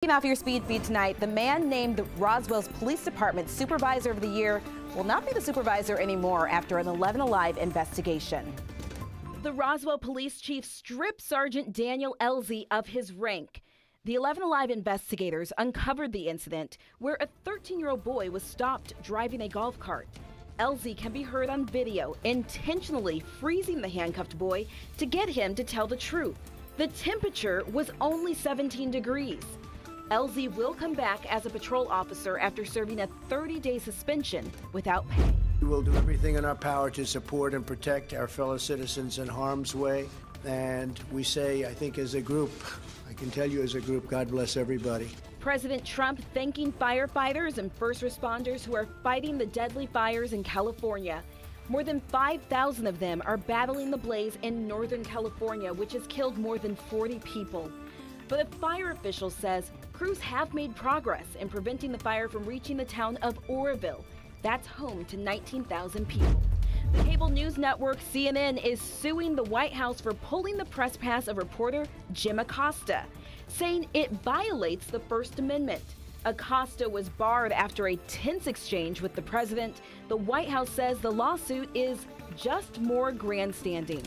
Kicking off your speed feed tonight, the man named Roswell's Police Department Supervisor of the Year will not be the supervisor anymore after an 11 Alive investigation. The Roswell Police Chief stripped Sergeant Daniel Elzy of his rank. The 11 Alive investigators uncovered the incident where a 13-year-old boy was stopped driving a golf cart. Elzy can be heard on video intentionally freezing the handcuffed boy to get him to tell the truth. The temperature was only 17 degrees. Elzy will come back as a patrol officer after serving a 30-day suspension without pay. We will do everything in our power to support and protect our fellow citizens in harm's way. And we say, I think as a group, I can tell you as a group, God bless everybody. President Trump thanking firefighters and first responders who are fighting the deadly fires in California. More than 5,000 of them are battling the blaze in Northern California, which has killed more than 40 people. But a fire official says crews have made progress in preventing the fire from reaching the town of Oroville. That's home to 19,000 people. The cable news network CNN is suing the White House for pulling the press pass of reporter Jim Acosta, saying it violates the First Amendment. Acosta was barred after a tense exchange with the president. The White House says the lawsuit is just more grandstanding.